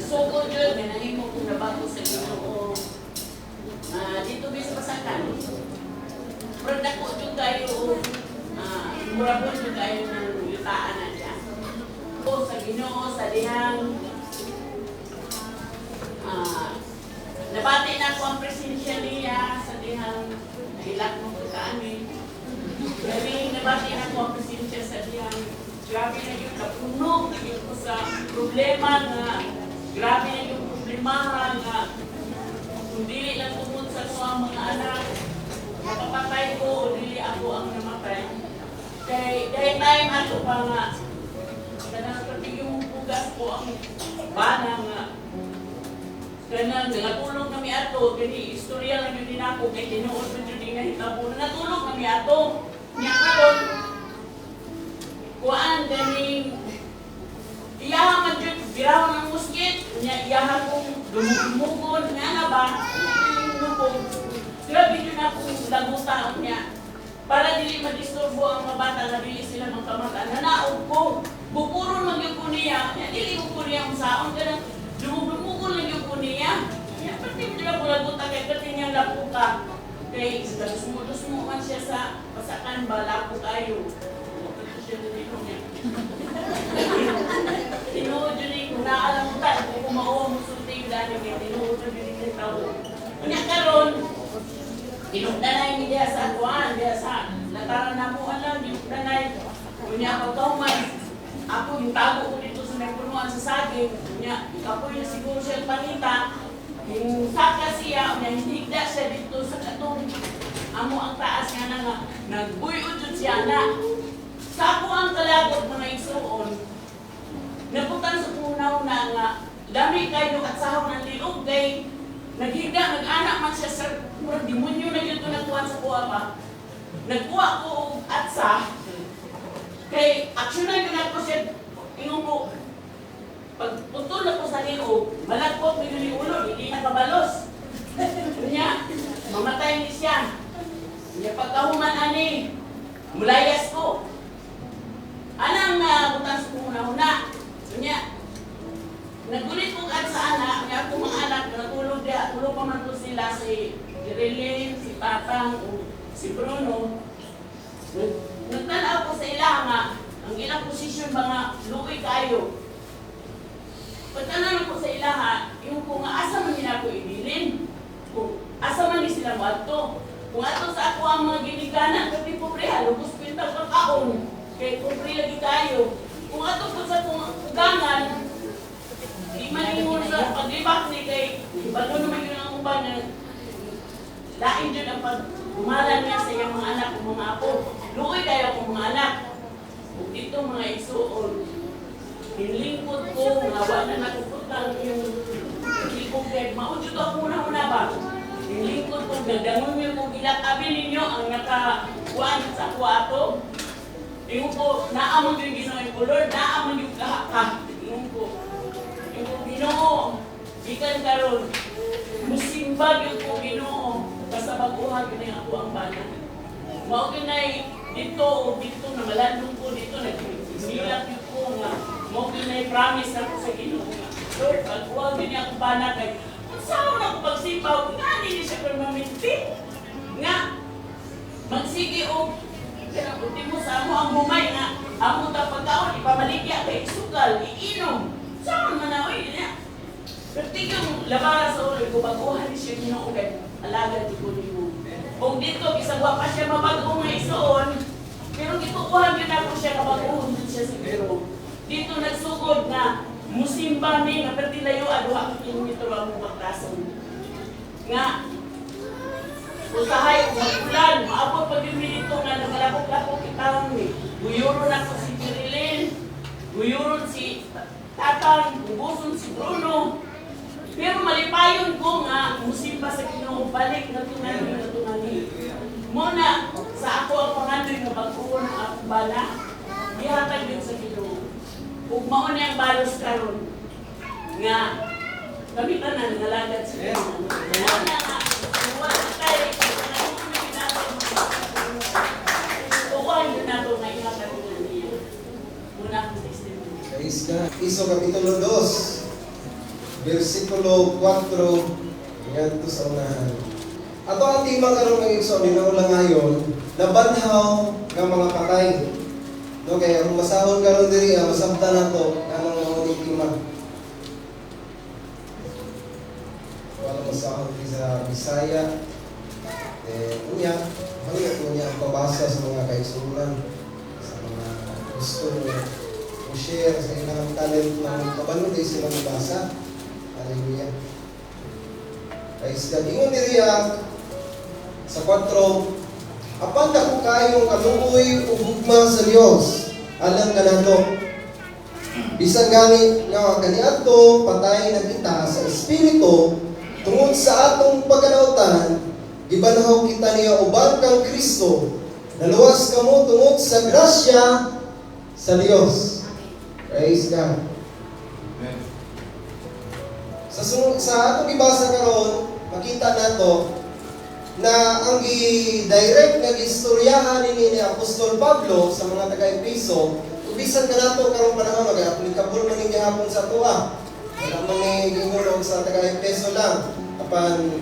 nagsugod yun, may nahimo kong nabago sa Ginoo. Dito may sa Pasakan. Pero dako dyan kayo, murabon dyan kayo ng yutaan na dyan. Sa Ginoo, sa dihang, nabati na ako ang presensya niya sa dihang nahilak mo ko sa amin. Galing nabati na ako ang presensya sa dihang grabe na yung kapuno, naging ko sa problema nga, grabe na yung problemahan nga, kung dili lang tungkol sa mga anak, nakapatay ko o dili ako ang namatay. Dahil time ato pa nga, kanang yung pugas ko ang bana nga, kanang natulog kami ato, kani istorya lang yun din ako, kay tinuod mo yun din nga hitabo, natulog kami ato, niya karon, kuan ganing iyahan man jud biraw ng muskit nya iyahan kong dumugon nga ba lupog grabe jud akong laguta niya para dili madisturbo ang mga bata nga dili sila magkamata nanaog ko bukuron man gyud ko niya nya dili ko niya ang saon kana dumugon lang gyud ko niya nya pati dili ko laguta kay pati niya lapuka kay dus mo man siya sa Pasakan ba lapo kayo. Tinuod yun kung naalamutan, kung kumauwa mo sulti yung dali niya, tinuod yun yung tao. Kanya karon, tinugdanay niya sa kuwan, diya sa lataran na mo alam, tinugdanay. Kunya ako kauman, ako yung tago ko dito sa may punuan sa saging, kunya, ako yung siguro siya panita, yung saka siya, higda siya dito sa katong, amo ang taas nga na nga, nagbuyod yun siya na, sa ako ang kalagot mga isuon, naputan sa punaw na nga, dami kayo at sahog ng liog, kay naghiga, nag-anak man siya sa murag demonyo na yun ito nagkuha sa kuha pa. Nagkuha ko at sa, kay aksyonan yun ako siya, inong ko, pag putol na ko sa liog, malagpot mo yun yung ulo, hindi nakabalos. Kanya, mamatay ni siya. Kanya pagkahuman ani, mulayas ko. Anang butang sa una-una. Kanya, nagulit ko at sa anak, kaya ako mga anak, natulog dia, tulog pa man to sila si Jerilyn, si Patang, si Bruno. Nagtanaw ko sa ilang nga, ang ilang posisyon mga luwi kayo. Pagtanaw ko sa ilang yung kung asa man nila ko ibilin, kung asa man sila mo ato. Kung ato sa ako ang mga ginikanan, kasi pobre halubos pinta pagkaon. Kaya pobre lagi tayo. Kung ato po sa kugangan, di maningon sa paglibak ni kay bago naman yun ang uban na lain dyan ang pagbumalan niya sa iyang mga anak o mga apo. Luoy kayo kung mga anak. Kung dito mga isuon, hinlingkod ko, ngawa na nakuputang yung likog kay maudyo to ako una-una ba? Hinlingkod ko, nagdangon niyo kung ilakabi ninyo ang nakakuan sa kuwato. Yung ko, naamon yung Ginoo yung kulor, naamon yung kahaka. Yung ko, Ginoo, ikan karon, musimba yung ko Ginoo, basta baguhan ko na yung ako ang bana. Mauginay dito o dito na malandong ko dito, nagmilak yung ko nga, mauginay promise na ko sa Ginoo nga. Lord, pagkuhan din niya ako bana kay, saan ako pagsipaw, nga hindi siya permanente. Nga, magsige o, kaya buti mo sa amo ang bumay nga, amo ta pagkaon, ipamaligya kay sugal, iinom. Saan man na, oy, niya. Pero yung labara sa ulo, kung baguhan siya ginuugay, alaga di ko mo. Kung dito, isagwa pa siya mabago nga isuon, pero gitukuhan yun ako siya kabaguhan din siya sa biro. Dito nagsugod na, musimba mi, nga pertilayo, aduha, kinumito ang magtason. Nga, usahay, magulan, maabot pag yung minito nga nagalapok-lapok itang ni. Guyuron ako si Jerilyn, guyuron si Tatang, gubuson si Bruno. Pero malipayon ko nga, musimba sa Ginoo, balik na tunani. Muna, sa ako ang pangandoy nga baguon ang akong bala, ihatag din sa Ginoo. Kung mauna ang balos karon nga, kami ka na nalagad sa Ginoo. Muna nga, wala tayo, Praise God. Iso Kapitulo 2. versikulo 4, ngadto sa unahan. Ato ang tema karon ng igsoon ninaula ngayon, nabanhaw nga mga patay. No, kaya ang masahon karon diri masabtan nato kanang mga tema. Wala masahon sa Bisaya. Unya, balik ko niya ang pabasa sa mga kaisulan, sa mga gusto share sa ilang talent ng kabalo din sila mabasa. Hallelujah. Praise God. Ingon diriya sa 4, apan dako kayong kaluoy ug hugma sa Dios. Alam ka nato. Bisan gani nga kaniadto patay na kita sa espiritu tungod sa atong pagkadautan, gibanhaw kita niya uban kang Kristo. Naluwas kamo tungod sa grasya sa Dios. Praise God. Amen. Sa atong ibasa karon, makita nato na ang direct nga gistoryahan ni Apostol Pablo sa mga taga-Efeso, bisan ka nato karong panahon mag-applicable man ning gihapon sa tuwa. Wala man ni gingulog sa taga-Efeso lang. Apan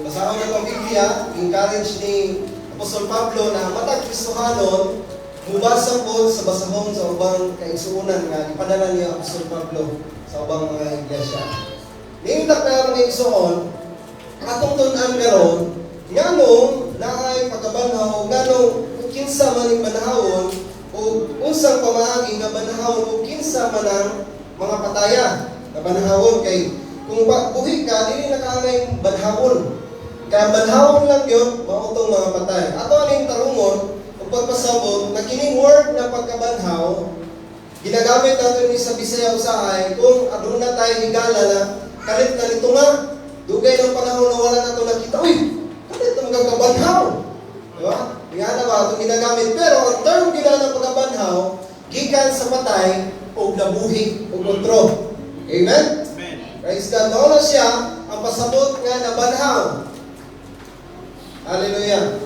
basahon na ang Biblia, encourage ni Apostol Pablo na matag Kristohanon, mubasa po sa basahon sa ubang kaigsuonan nga ipadala niya Apostol Pablo sa ubang mga iglesia. Niintak na mga igsuon, atong tun-an karon, nganong naay pagkabanhaw, nganong kinsa man ning banahawon o unsang pamaagi nga banahawon o kinsa man ang mga pataya na banahawon kay kung buhi ka, dili na kaangay banhawon. Kaya banhawon lang yun, mautong mga patay. Ato aning tarungon, kung pagpasabot, na kining word na pagkabanhaw, ginagamit natin ni sa Bisaya usahay, kung aduna tayo higala na, kalit na nito nga, dugay ng panahon na wala na ito nakita, uy, kalit na magkakabanhaw. Diba? Nga na ba, itong ginagamit. Pero ang term gina ng pagkabanhaw, gikan sa patay, o nabuhi, o kontro. Amen? Praise God. Noon na siya, ang pasabot nga na banhaw. Hallelujah.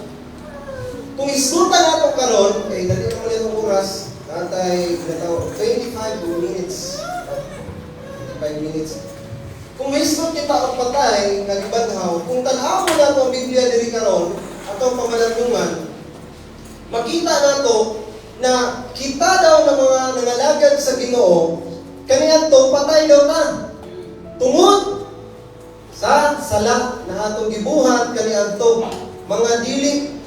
Kung iskutan natin karon, dali naman itong oras, natay 25 minutes. 25 minutes. Kung iskutan kita ang patay, nagbanhaw, kung tanaw mo na itong Biblia diri karon, atong pamalandungan, makita nato na kita daw ng mga nangalagad sa Ginoo, kaniya to patay daw ta. Tungod sa sala na atong gibuhat kaniadto mga dili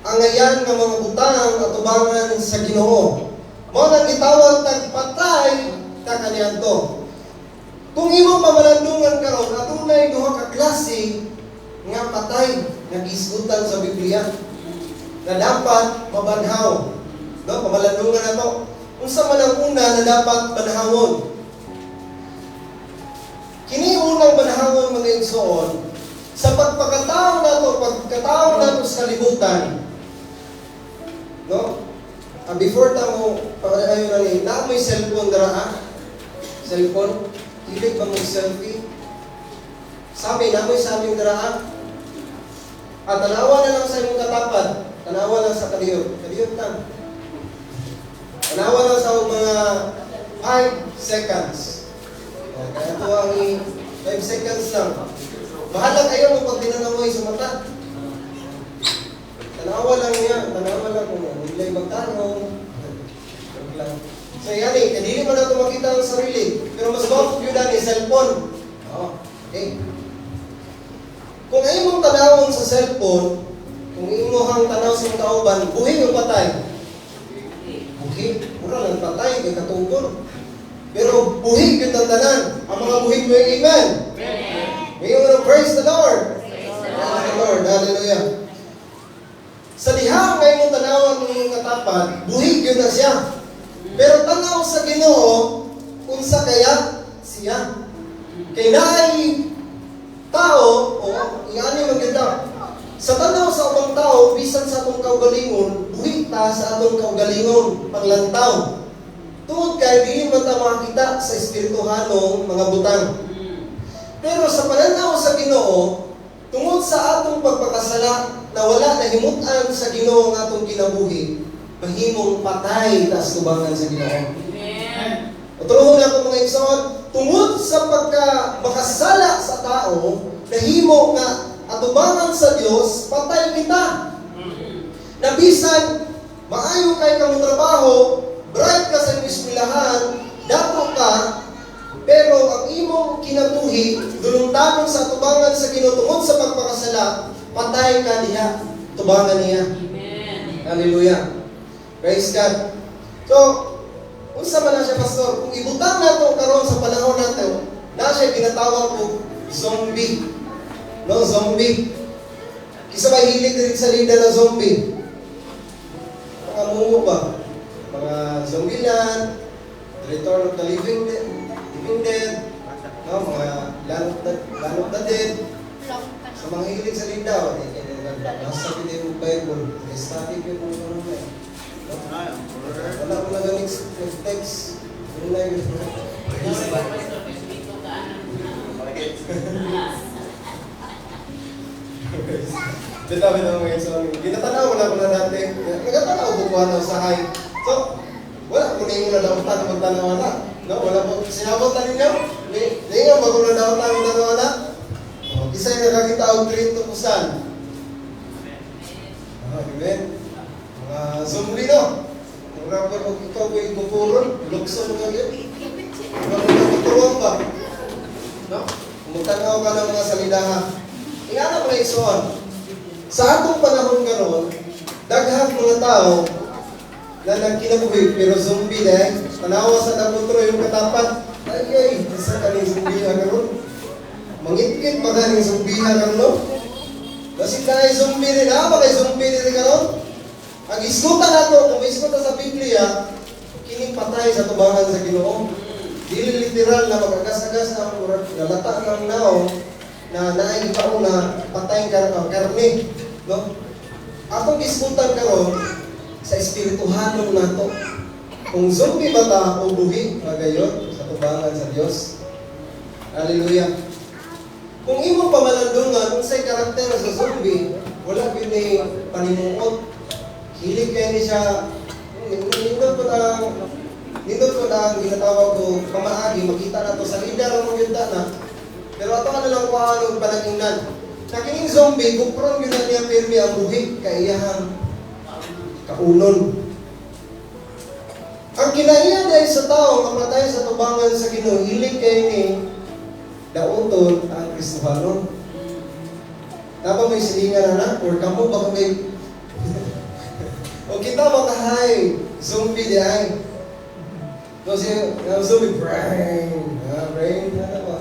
angayan nga mga butang atubangan sa Ginoo. Mao nang gitawag tag patay ta kaniadto. Kung imo pamalandungan karon adunay duha ka klase nga patay nga gisgutan sa Biblia na dapat mabanhaw. No, pamalandungan nato. Unsa man ang una na dapat banhawon? Kini unang banahawon mga igsoon, sa pagkatao nato sa kalibutan, no? Before tamo pagkatayo na ni, naamoy cellphone dara cellphone, hilig ba mag-selfie? Sabi, naamoy sa aming dara at tanawa na lang sa imong katapat, tanawa lang sa kadiyot lang. Tanawa lang sa mga 5 seconds. Kaya ito ang 5 seconds lang. Bahala kayo mo pag tinanamoy sa mata. Tanawa lang niya. Tanawa lang kung nilay magtanong. So yan hindi mo na ito makita ang sarili. Pero mas gawag yun na ni cellphone. Okay. Kung ay mong tanawon sa cellphone, kung imuhang tanaw sa mga kauban, buhi yung patay. Buhi. Mura lang patay, kay katungkol. Pero buhig yung tantanan. Ang mga buhig mo yung amen. Ngayon, praise the Lord. Praise the Lord. Hallelujah. Sa diha ngayon mong tanawan ng katapat, buhig yun na siya. Pero tanaw sa Ginoo, unsa kaya siya? Kay naay tao, iani maganda. Sa tanaw sa ubang tao, bisan sa atong kaugalingon, buhig ta sa atong kaugalingon, paglantaw. Tungod kay dili man ta makita sa espirituhanong mga butang. Pero sa pananaw sa Ginoo, tungod sa atong pagpakasala na wala na himutan sa Ginoo nga atong kinabuhi, mahimong patay tas tubangan sa Ginoo. Amen. Uturuhon ako mga igsoon, tungod sa makasala sa tao, nahimo nga atubangan sa Dios, patay kita. Nabisan, maayo kay kang trabaho, bright ka sa eskwelahan, dato ka, pero ang imong kinabuhi, duluntanon sa atubangan sa Ginoo tungod sa pagpakasala, patay ka diha, tubangan niya. Amen. Hallelujah. Praise God. So, unsa man na siya, pastor? Kung ibutang nato karon sa panahon nato, na siya ginatawag ko zombie. No, zombie. Kisa ba hilig din sa lida na zombie? Mga mungo ba? Mga zombie land, Return of the Living Dead, no, mga Land of the Dead. Sa mga hilig sa lida, nasa pinag Bible, study ko kung ano na eh. Wala ko na gamit text. Ano na yun? Bitaw mga so, ginatanaw mo na ko na dati. Nagatanaw ko ko ano sa high. So, wala ko na yung nadautan na magtanaw na. No, wala po. Sinabot na ninyo? Hindi nga ba ko nadautan na magtanaw na? Isa yung nakakita ang trito ko saan. Amen. Mga zombie no? Mura ko kung ikaw ay bupuron, lukso mo nga yun. Mura ko bupuron ba? No? Kung magtanaw ka ng mga salidaha. Ingana mo na isuon. Sa atong panahon karon, daghang mga tao na nagkinabuhi pero zombie dahil tanawa sa naputro yung katapat. Ay, isa ka rin zombie karon. Mangit-kit ba ka rin zombie karon no? Kasi kaya zombie rin ha? Ba kay zombie rin karon? Ang iskuta nato, kung iskuta sa Biblia, kining patay sa tubangan sa Ginoo. Dili literal na magagas-agas na nalata ng nao na naibaw na patay karne. No? Atong iskutan karon sa espirituhanon nato. Kung zombie ba ta o buhi, magayon sa tubangan sa Dios. Hallelujah. Kung imo pamalandungan, kung sa'y karakter sa zombie, wala yun ni panimuot. Hilig kayo ni siya, nindot ko na ginatawag ko, pamaagi, makita na to sa leader ang mga na. Pero ato ka nalang kuhaan ng panagingnan. Sa kining zombie, kuprong yun na niya pirmi ang buhi, kaiyahang kaunon. Ang kinaiya dahil sa tao, kamatay sa tubangan sa Ginoo, hilig kayo ni dauton ang Kristohanon. Tama may silingan na or kamo baka may o kita makahay zombie di ay kasi zombie brain ano ba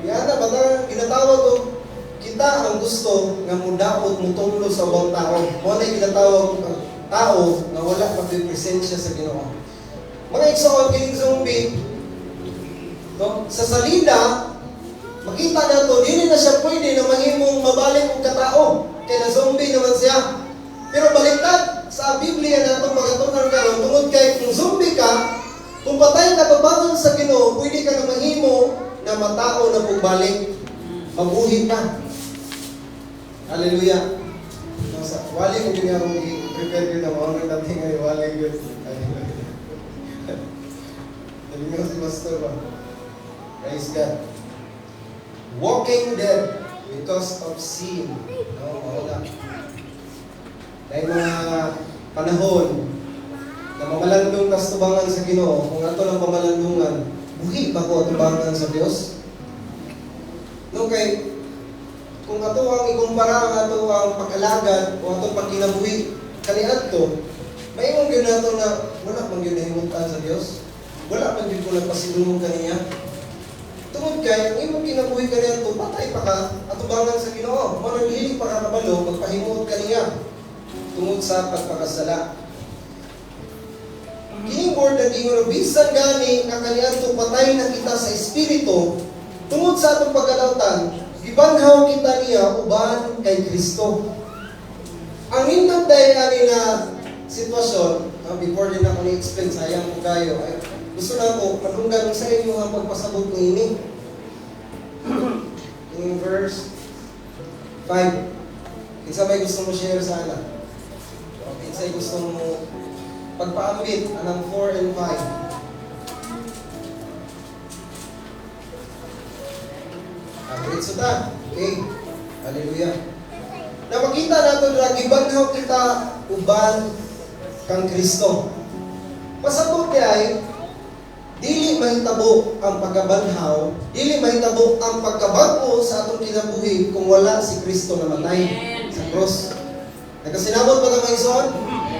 yan na ba ginatawag ko kita ang gusto nga mudaot mutulo sa bang tao mo na ginatawag ang tao na wala pagpresensya sa Ginoo. Mga igsoon kining zombie no? Sa salida, makita na to, dili na siya pwede na mahimong mabalik og katao. Kaya na zombie naman siya. Pero baliktad, sa Biblia na itong magatunan karon tungod kay kung zombie ka, kung patay ka tubangan sa Ginoo, pwede ka na mahimo na matao na pagbalik. Mabuhi ka. Hallelujah. Wali ko yun yung i-prepare yun na mga natin ngayon. Wali yun. Nalingaw si Pastor ba? Praise God. Walking dead because of sin. No, wala. Dahil mga panahon na mamalandong kas tubangan sa Ginoo, kung ato lang pamalandungan, buhi ba ko tubangan sa Dios? No, kay kung ato ang ikumpara ang ato ang pag-alagad o ato pagkinabuhi kaniadto, maimong gyud nato na wala man gyud nahimutan sa Dios. Wala man gyud ko nagpasidungog kaniya. Tungod kay ang imong kinabuhi kaniadto, patay pa ka atubangan sa Ginoo. Mo nang hilig pa ka kabalo magpahimuot kaniya tungod sa pagpakasala. Kining word na gingon bisan gani nga kaniadto patay na kita sa espiritu tungod sa atong pagkadawtan, gibanhaw kita niya uban kay Kristo. Ang nindot dahil ani na sitwasyon, before din ako ni-explain, sayang ko kayo, ay gusto na ko madunggan sa inyo ang pagpasabot ko ini. In verse 5, kinsa may gusto mo share sana? Kinsay gusto mo pagpaambit anang 4 and 5. Diretso ta. Okay. Hallelujah. Na makita nato na gibanhaw kita uban kang Kristo. Pasabot ay dili mahitabo ang pagkabanhaw, dili mahitabo ang pagkabago sa atong kinabuhi kung wala si Kristo namatay sa cross. Nagkasinabot ba ng Maison?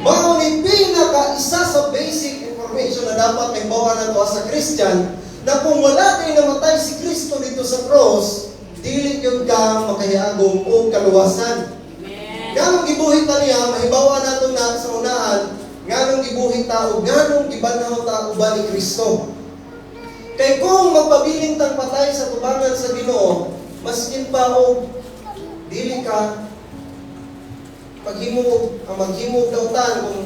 Mao ni pinaka-isa sa basic information na dapat may bawa nato sa Christian, na kung wala kay namatay si Kristo dito sa cross, dili gyud ka makahiyagom o kaluwasan. Nganong gibuhit ta niya, mahibawa nato na sa unahan, nganong gibuhit ta o nganong gibanhaw ta uban ni Kristo. Kay kung magpabiling tang patay sa tubangan sa Ginoo, maskin pa og dili ka paghimog, ang maghimog dautan kung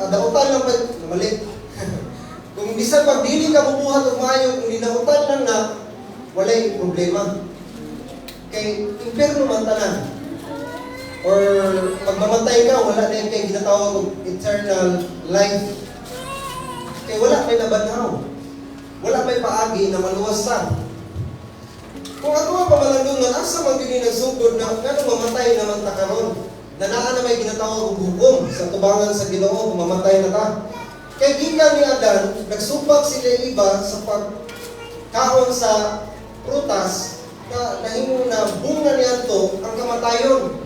dautan lang pa malit. Kung bisan pag dili ka bubuhat og maayo, kung dinautan lang na walay problema. Kay impierno man tanan. Or pag mamatay ka, wala na yung kay ginatawag og eternal life. Kay wala may nabanhaw. Wala may paagi na maluwasan. Kung ato ang pamalandungan, asa man gini nagsugod na ngano mamatay naman ta karon? Na naa na may ginatawag og hukom sa tubangan sa Ginoo kung mamatay na ta. Kay gikan ni Adan, nagsubak sila iba sa pagkaon sa prutas na nahimo na bunga niadto ang kamatayon.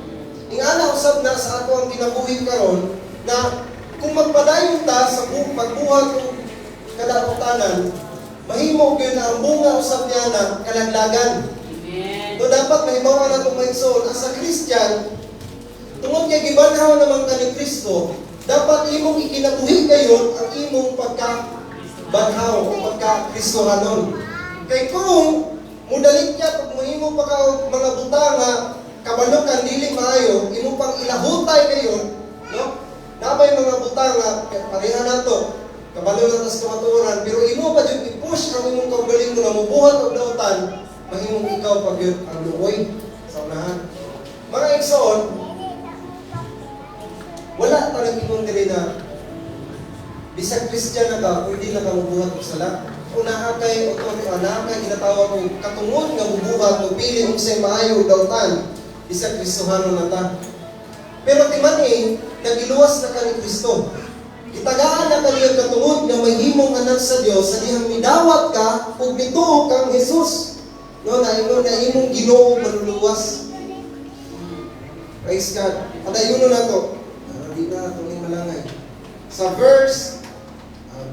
Ingana usab na sa ato ang kinabuhi karon na kung magpadayon ta sa pagbuhat o kadaotanan, mahimo gyud na ang bunga usab niya na kalaglagan. Amen. So dapat mahibawa na itong maigsoon as a Christian, tungod kay gibanhaw naman ka ni Kristo, dapat imong ikinabuhi kayon ang imong pagka-banhaw o pagka-Kristohanon. Kay kung mudalit niya pag mahimo pa ka mga butanga, kabalokan dili maayo, imong pang ilahutay kayo, no? Nabay mga butanga, pareha na to, kabalo na tas kamatuoran, pero imo pa dyan i-push ang imong kaugaling mo na mubuhat o dautan, mahimong ikaw pag yun ang luoy sa unahan. Mga igsoon, wala talagang ikong diri na bisag Christian na ka, pwede na ka mubuhat og sala. Una kay na kay ginatawag ko katungod nga mubuhat o pili unsay maayo dautan, bisag Kristohanon na ta. Pero timan nagiluwas na ka ni Kristo. Itagaan na kaniya katungod nga mahimong anak sa Dios sa dihang midawat ka ug mituo kang Hesus. No, na imong Ginoo manluluwas. Praise God. Padayon na to. Di na tuloy malangay. Sa verse,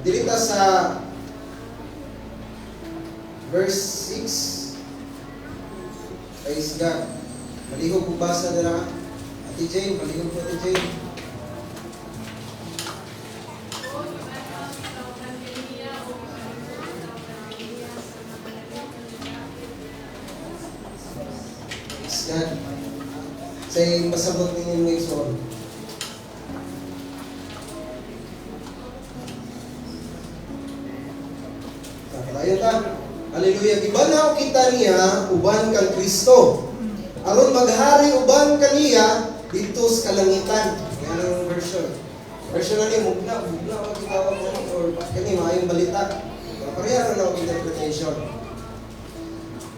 dilita sa verse 6. Praise God. Malihog po basa nila. Ate Jane, malihog po Ate Jane. Praise God. Say, masabot ninyo yung exon. Ayun ta. Hallelujah. Gibanhaw kita niya uban kang Kristo. Aron maghari uban kaniya dito sa kalangitan. Yan ang version. Version na ni mugna ang gitawag mo or kani maayong balita. Pareha na ang interpretation.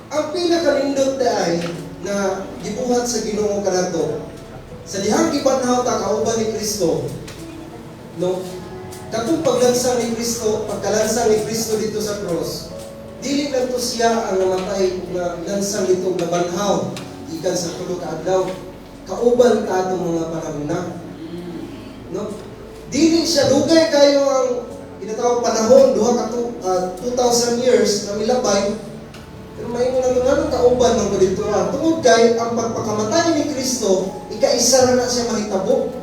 Ang pinakalindot ay na gibuhat sa Ginoo kanato. Sa dihang gibanhaw ta kauban ni Kristo. No? Katong paglansang ni Kristo, pagkalansang ni Kristo dito sa cross, dili lang to siya ang namatay na lansang nito na banhaw, ikan sa tulo ka adlaw, kauban ka itong mga panahon. No? Dili siya, dugay kayo ang tinatawag panahon, 2,000 years na milabay, pero may muna nung kauban ng dito. Tungod kay, ang pagpakamatay ni Kristo, ikaisa na siya mahitabo.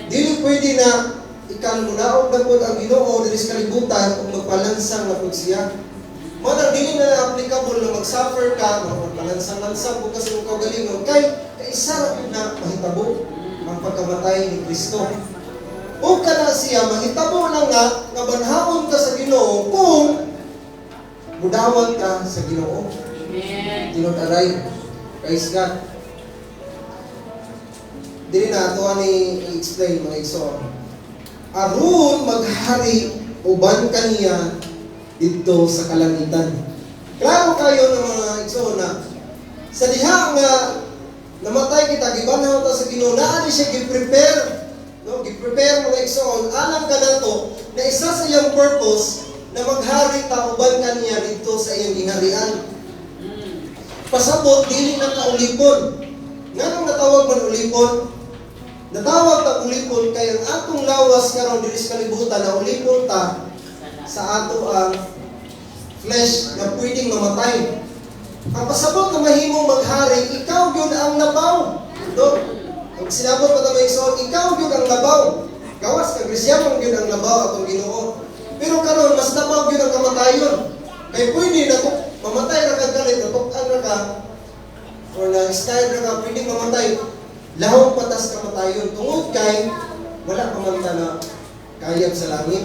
Dili pwede na ikan munaog na po ang Ginoo diri sa kalibutan kung magpalansang na po siya. Manang dili na applicable na mag-suffer ka, magpalansang-lansang po kasi kung kaugalingon, kay isa na mahitabo ang pagkamatay ni Kristo. O ka na siya, mahitabo lang nga banhaon ka sa Ginoo kung mudawat ka sa Ginoo. Amen. Tinod-aray. Praise God. Dili na ito ni i-explain mga igsoon. Aron maghari uban kaniya dito sa kalangitan. Klaro kayo ng mga igsoon na sa diha nga namatay kita, gibanaw ta sa Ginoo, naa ni siya gi-prepare. No, gi-prepare mga igsoon, alam ka na to, na isa sa iyang purpose na maghari ta uban kaniya dito sa iyang gingharian. Pasabot dili na kaulipon. Nganong natawag man ulipon? Natawag ta ulipon kay ang atong lawas karon diri sa kalibutan na ulipon ta sa ato ang flesh na pwedeng mamatay. Ang pasabot na mahimong maghari, ikaw yun ang labaw. No? Pag sinabot pa tayo igsoon, ikaw yun ang labaw. Gawas ka, Grisyamon yun ang labaw atong Ginoo. Pero karon mas labaw yun ang kamatayon. Kaya pwede na to, mamatay na kagalit, natukan na ka, or na-style na ka, pwede mamatay. Lahong patas kamatayon. Tungod kay, wala pa man ta na kayag sa langit.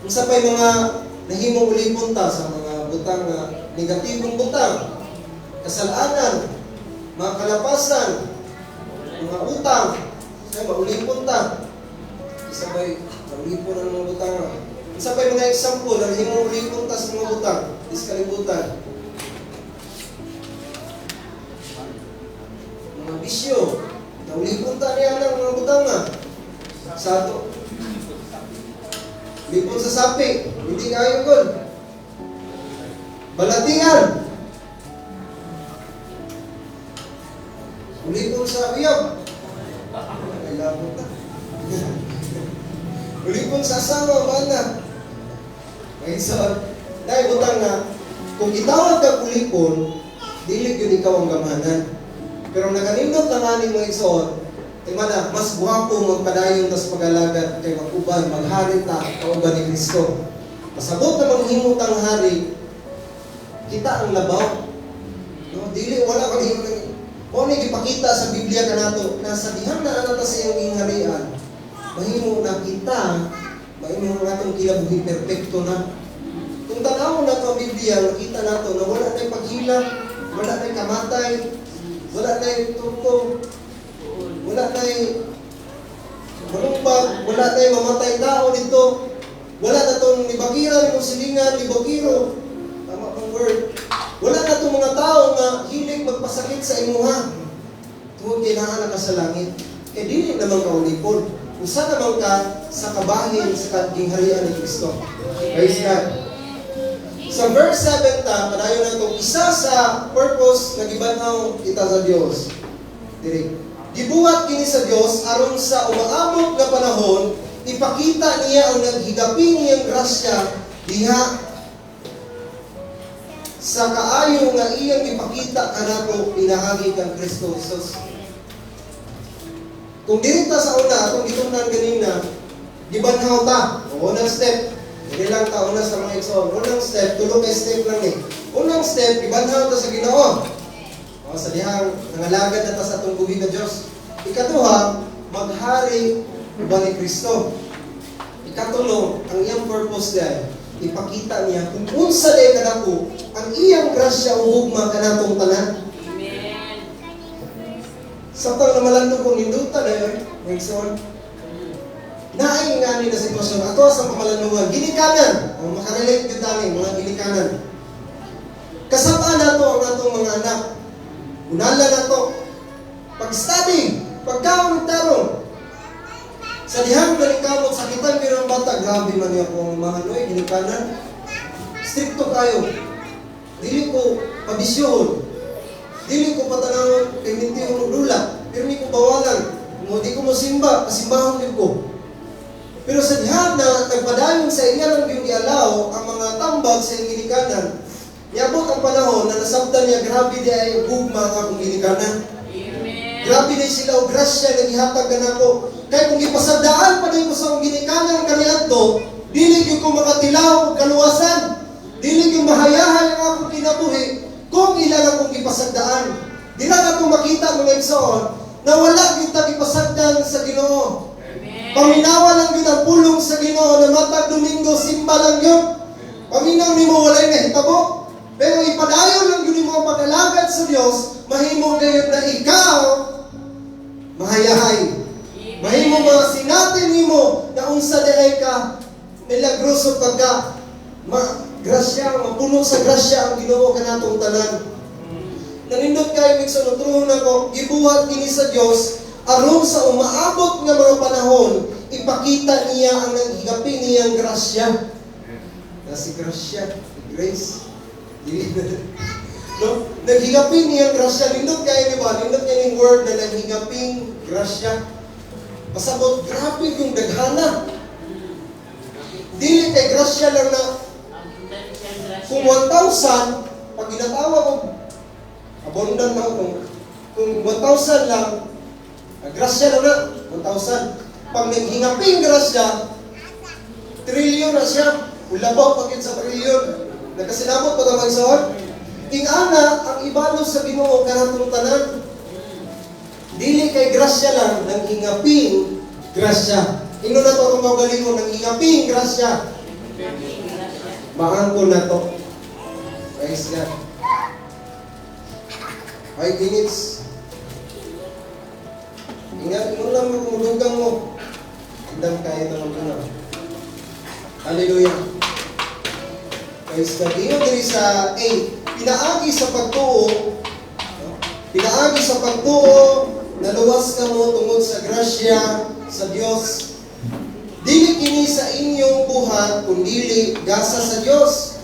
Kung sa pa'y mga nahimong ulipon ta sa mga butang na negatibong butang, kasalanan, mga kalapasan, mga utang, kaya maulipon ta. Isa ba'y maulipon ang mga butang? Isa ba'y mga example na nahimong ulipon ta sa mga butang, sa kalibutan? Mga bisyo, naulipon ta niya ng mga butang na. Sa ato. Lipon sa sapi, hindi kayo gol. Balatian. Ulipon sa uyab. Kailangan na. Ulipon sa asawa, mana. May isa, dahil butang na, kung itawag ka ulipon, dilig yun ikaw ang gamanan. Pero nakanindot na nga ni mga igsoon, mana, mas buhapo magpadayon tas pag-alagat kay mag-uban, maghari ta, kauban ni Kristo. Pasabot na manghimot ang hari, kita ang labaw. No, dili wala kang himot. O ni gipakita sa Biblia kanato, nasa dihang na anata sa iyong gingharian, mahimo na kita, mahimo na itong kinabuhi perfecto na. Kung tanawon na ito ang Biblia, nakita nato na wala tayong paghilak, wala tayong kamatay, wala tayong turko, wala tayong malumpag, wala tayong mamatay tao dito, wala na itong libagiran, silingan, libagiro, tama ang word. Wala na itong mga tao nga hilig magpasakit sa imuha. Tungkol kailangan ka sa langit. Kaya dili naman ka ulipon. Usa naman ka sa kabahin sa kagingharian ni Kristo. Praise God. Sa verse 7 ta, padayon na itong isa sa purpose na gibanhaw kita sa Dios. Diri. Gibuhat kini sa Dios aron sa umaabot nga panahon, ipakita niya ang naghigaping niyang grasya diha sa kaayo nga iyang ipakita kanato pinahagi kang Kristo Jesus. Kung dito sa una, kung gitunan ganina, gibanhaw ta. Unang step, hindi lang ta una sa mga igsoon. Unang step, tulo kay step lang eh. Unang step, gibanhaw ta sa Ginoo. O sa dihang nangalagad na ta sa atong buhi nga Dios. Ikaduha, maghari uban ni Kristo. Ikatulo, ang iyang purpose dahil ipakita niya kung unsa day kadako ang iyang grasya ug hugma kanatong tanan. Amen. Samtang namalandong kong nindutan Wilson, naay nga ni na sitwasyon ato sa pamalandungan ginikanan o makarelate gyud tani mga ginikanan. Kasama nato ang atong mga anak. Unala nato pag-study, pagkaon ug tarong. Sa dihang nalikamot, sakitan pero ang bata, grabe man niya kung mahanoy, ginikanan. Stricto kayo. Dili ko pabisyohon. Dili ko patanawon, kay minti ko dula. Pero hindi ko bawalan. Kung di ko masimba, pasimbahon din ko. Pero sa dihang na nagpadayon sa iya lang yung ialaw, ang mga tambag sa iyong ginikanan, niabot ang panahon na nasabtan niya, grabe di ay gugma nga kong ginikanan. Grabe di sila o grasya na gihatag ka na ko. Kaya kung ipasadaan pa din ko sa ginikanan kaniadto, dili yung ko makatilaw o kaluwasan. Dili yung mahayahan ang akong kinabuhi kung ilan akong ipasadaan. Di na akong makita mga igsoon na wala kita ipasagdan sa Ginoo. Paminawa lang yun ang pulong sa Ginoo na matag Domingo, simba lang yun. Paminaw ni mo walay na hitabo. Pero ipadayon lang yun yung mga pag-alagad sa Diyos, mahimo kayo na ikaw mahayahay. Mahimo mga sinatin nimo na unsa diay ka milagroso pagka grasya, mapuno sa grasya ang Ginoo kanatong tanan. Nanindot kayo migsunod truhon ako, gibuhat kini sa Dios aron sa umaabot nga mga panahon, ipakita niya ang naghigapi niyang grasya. Si grasya, grace. No? Naghigapi niyang grasya. Nindot kayo, di ba? Nindot kayo yung word na naghigaping grasya. Pasabot, grabe yung daghana. Dili kay grasya lang na kung 1,000, pag ginatawa ko, abundan lang kung 1,000 lang, grasya lang na, 1,000. Pag naghingaping grasya, trilyon na siya. Ulabaw pagit sa trilyon. Nagkasinabot pa ka magsaon. Ing-ana, ang ibalos sa Ginoo kanatong tanan. Dili kay grasya lang, naghingaping grasya. Ino na to kung magaling mo, naghingaping grasya. Maangkon na to. Praise God. 5 minutes. Ingat mo lang kung lugang mo. Indang kaya naman ko na. Hallelujah. Praise God. Ingat diri sa 8. Pinaagi sa pagtuo. Pinaagi sa pagtuo. Naluwas ka mo tungod sa grasya sa Dios. Dili kini sa inyong buhat, kundili gasa sa Dios.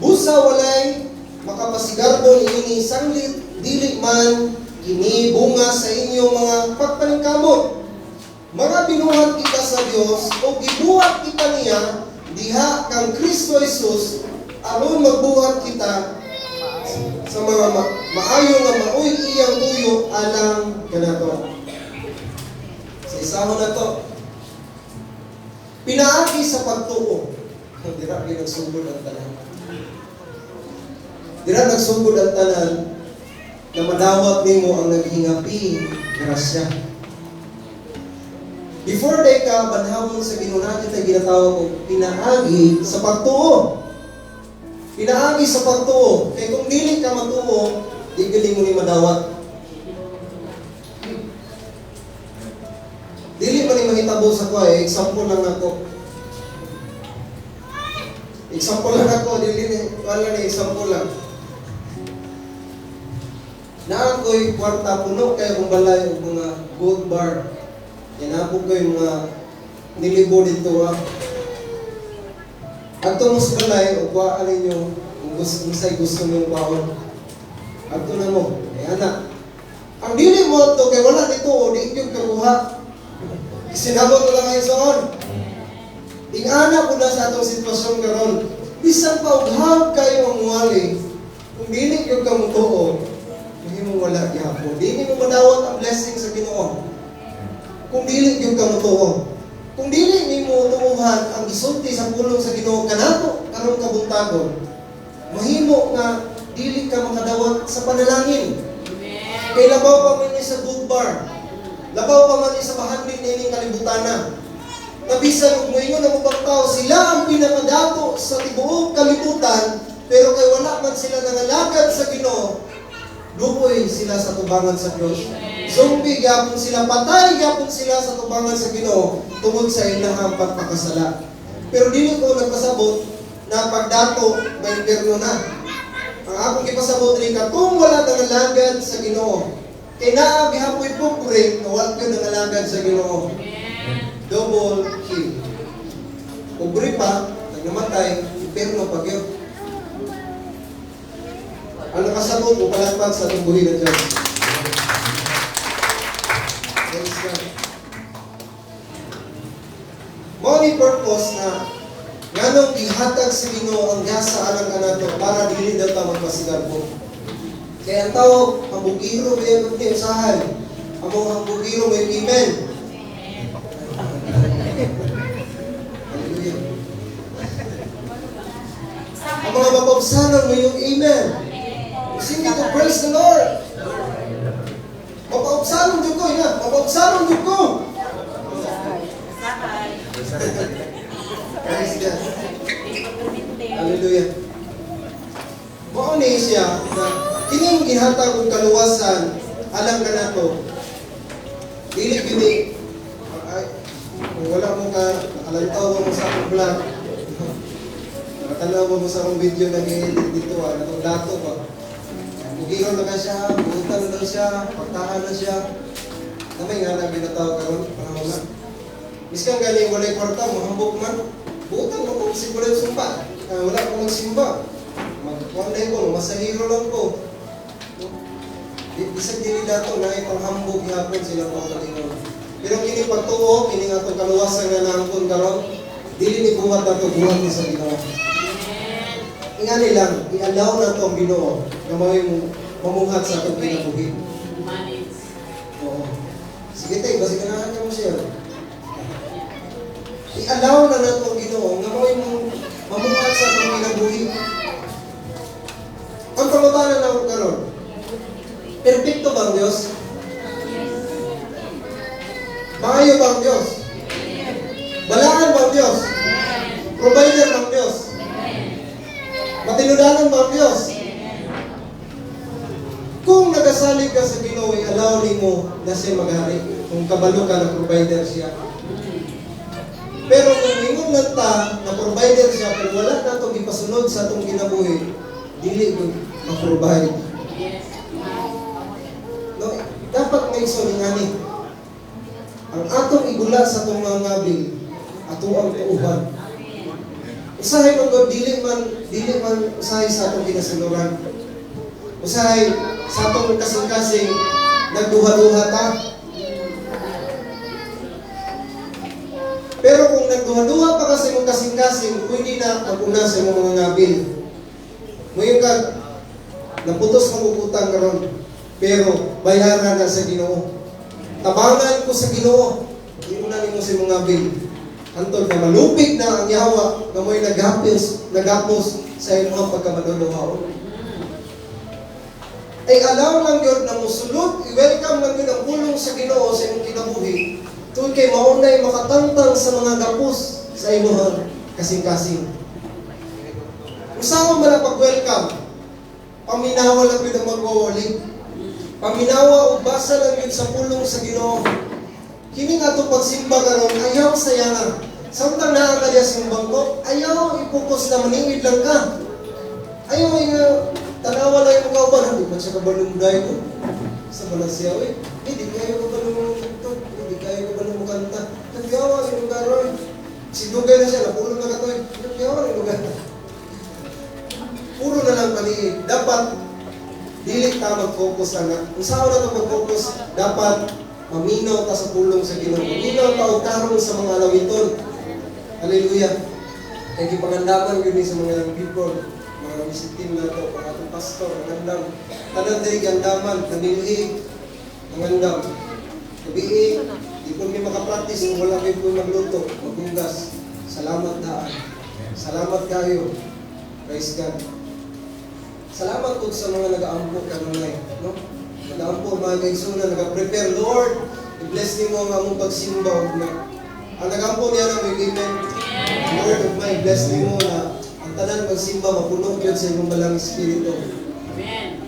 Busa walay makapasigardo ini sanglit, dili man kini bunga sa inyong mga pagpaningkamot. Mga binuhat kita sa Dios o gibuhat kita niya diha kang Kristo Jesus aron magbuhat kita sa mga maayo nga maoy iyang tuyo alang kanato. Sa isahon na to, pinaagi sa pagtuo. Dira nagsugod ang tanan. Dira nagsugod ang tanan na madawat nimo ang naghingapi grasya. Before day ka, banhawon sa Ginoo natin tayo ginatawag kong pinaagi sa pagtuo. Pinaagi sa pagtuo. Kaya kung dili ka matuo, di galing mo ni madawat. Dili pa ni mahitabo sa ko eh. Example lang ako. Example lang ako. Dili ni, wala ni example lang. Na ako'y kwarta puno kaya kung balay o mga gold bar. Yanapog ko yung mga nilibo dito ah. Agto mo sa balay o kuhaan ninyo kung gusto nyo kuhaan. Agto na mo. Eh anak. Ang dili mo ito kaya wala dito o di yung kakuha. Sinabot ko lang ngayon soon. Ing-ana ko na sa atong sitwasyon karon. Bisan pa ughag kayo ang muwali. Kung dili yung kamutuo, hindi mo wala gihapon. Dili mo madawat ang blessing sa Ginoo. Kung dili yung kamutuo. Kung dili ni mo tuuhan ang gisulti sa pulong sa Ginoo kanato karon kabuntagon. Mahimo nga dili ka makadawat sa panalangin. Kay labaw pa man ni sa good bar. Labaw pa man sa bahandin nining kalibutana. Nabisan og moingon ang ubang tao, sila ang pinakadato sa tibuok kalibutan, pero kay wala man sila nangalagad sa Ginoo, lupoy sila sa tubangan sa Dios. Zombie gyapon sila, patay gyapon sila sa tubangan sa Ginoo tungod sa ilahang pagpakasala. Pero dili ko nagpasabot na pagdato may impierno na. Ang akong gipasabot diri ka kung wala nangalagad sa Ginoo. Kaya naabihapoy po pure, nawag ka ng alagad sa Ginoo. Double kill. Pugri pa, nagnamatay, impierno pag yun. Ang nakasabot o palagpag sa itong buhay na Diyos. Praise God. Mao ni purpose na nganong gihatag sa Ginoo ang gasa alang kanato para dili daw ta magpasigarbo. Kaya ang tao, hambugiro may ang usahan. Among hambugiro may amen. Hallelujah. Ang mga mapapsanan mo yung amen. Sing it to praise the Lord. Mapapsanan dyan ko, ina. Mapapsanan dyan ko. Praise God. Hallelujah. Mao ni siya na kining gihatag og kaluwasan alang kanato. Dili gini ay wala mo ka nakalantaw mo sa akong vlog. tanaw mo sa akong video na i-edit dito, natong dato ba? Bugiron na ka siya, buutan na siya, pagtahan na siya. Namay nga na binataw karon panahon na. Miskan galing walay kwarta, mahambog man. Buutan mo kung siguro yung sumpa. Wala akong magsimba. Magkuanday ko, masahiro lang ko. Bisag dili dato na ipanghambog yapon sila mga kalingon. Pero kini pagtuo, kini nga itong kaluwasan nga naangkon karon, dili ni buhat na ito, buhat ni sa Ginoo. Ingani lang, i-allow na ito ang Ginoo na may mamuhat sa itong kinabuhi. Oo. Sige tayo, basi ganahan ka mo siya. I-allow na ito ang Ginoo na may mamuhat sa itong kinabuhi. Ang pangutanan na karon, perfecto ba ang Diyos? Maayo ba ang Diyos? Balaan ba ang Diyos? Provider ba ang Diyos? Matinudanan ba ang Diyos? Kung nagasalig ka sa Ginoo, i-allow mo na siya maghari. Kung kabalo ka na provider siya. Pero kung ingon lang ta na provider siya, pero wala na itong ipasunod sa itong kinabuhi, dili ko ma-provide. No, dapat may isuningani. Ang atong igula sa itong mga ngabil, atong ang tuuhan. Usahay mo God, dili man usahay sa atong kinasuluran. Usahay sa atong kasing-kasing, nagduha-duha ta. Pero kung nagduha-duha pa kasi mong kasing-kasing, pwede na mag-una sa mga ngabil. Ngayon ka, naputos ng utang karon, pero bayaran na sa Ginoo. Tabangan ko sa Ginoo. Hindi mo na nimo si mga bil. Antod na malupig na ang yawa na mo'y nagapos sa inyong pagkamaduluhaw. Ay allow lang yun na musulod, i-welcome lang yun ang pulong sa Ginoo sa inyong kinabuhi. Tun kay maunay makatangtang sa mga gapos sa inyong kasing-kasing. Usawa man ang pag-welcome, paminawa lang yun ang magwawalig. Paminawa o basa lang yun sa pulong sa Ginoo. Kini nga ito pagsimba karon, ayaw sayangan. Samtang nakakadya simbang ko, ayaw ipokus na maningid lang ka. Ayaw tanawa lang yung kauban. Hindi man siya kabalunday ko. Sa Malaysia, hindi kayo kabalunday ito. Hindi kayo kabalunday kanta. Nagyawa yung lugar, sinugay na siya, napulong na ka ito. Nagyawa yung lugar. Puro na lang paniid. Dapat dili ta mag-focus na. Kung saan na ito mag-focus, dapat maminaw ta sa pulong sa Ginoo. Maminaw ta o tarong sa mga alawiton. Hallelujah. Kaya gipangandaman yun sa mga young people, mga visiting na ito, mga atong pastor, nangandam. Tanang dahil gandaman, naniliig, nangandam. Kabiig, di po may makapractice kung wala kayo po magluto, maghugas. Salamat daan. Salamat kayo. Praise God. Salamat po sa mga nag-aampo kanunay, no? Nag-aampo mga kaigsunan, nag-prepare, Lord, i-bless niyo ang among pagsimba o na. Ang nag-aampo niya na may amen. Lord of my, bless niyo na ang tanan pagsimba mapuno yun sa inyong balang espiritu. Amen.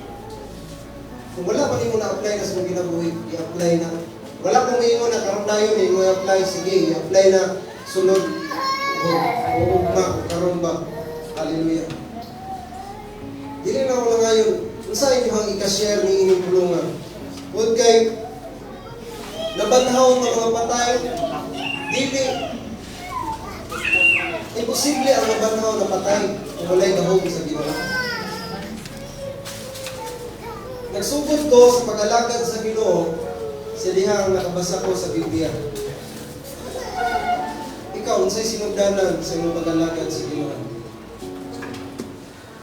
Kung wala pa niyo na-apply na sa mga kinabuhi, i-apply na. Wala kong ngayon na karoon tayo, may i-apply, sige, i-apply na, sunod. O karoon ba? Hallelujah. Dili na wala ngayon, kung saan inyo ang ikashare ni inyong pulungan. Huwag kay nabanhaw ng mga patay, dili. Imposible ang nabanhaw na patay kung wala'y gahog sa Ginoo. Nagsugod ko sa pag-alagad sa Ginoo, sa dihang nakabasa ko sa Biblia. Ikaw, unsay sinugdanan sa inyong pag-alagad sa Ginoo?